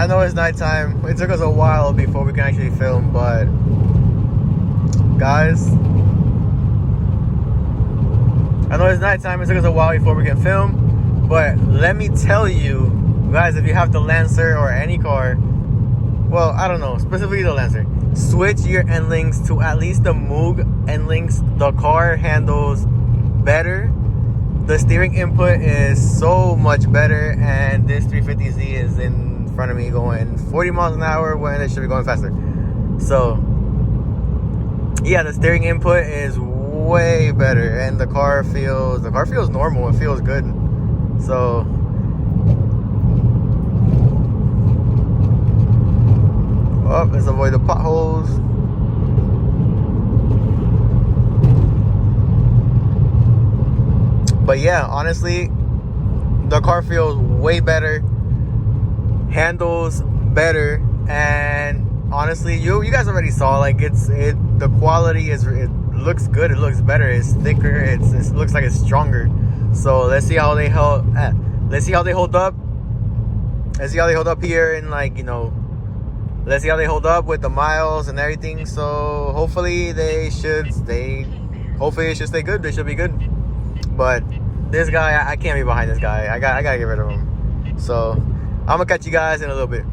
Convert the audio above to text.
I know it's nighttime. It took us a while before we can actually film, but guys, I know it's nighttime. It took us a while before we can film, but let me tell you, guys, if you have the Lancer or any car, well, I don't know, specifically the Lancer, switch your end links to at least the Moog end links. The car handles better. The steering input is so much better, and this 350Z is in front of me going 40 miles an hour when it should be going faster. So yeah, the steering input is way better, and the car feels normal. It feels good. So let's avoid the potholes. But yeah, honestly, the car feels way better, handles better, and honestly, you guys already saw, like, the quality is, it looks good, it looks better, it's thicker, it looks like it's stronger. So let's see how they hold up. Let's see how they hold up here, and, like, you know, let's see how they hold up with the miles and everything. So hopefully it should stay good. They should be good. But this guy, I can't be behind this guy. I gotta get rid of him. So I'm gonna catch you guys in a little bit.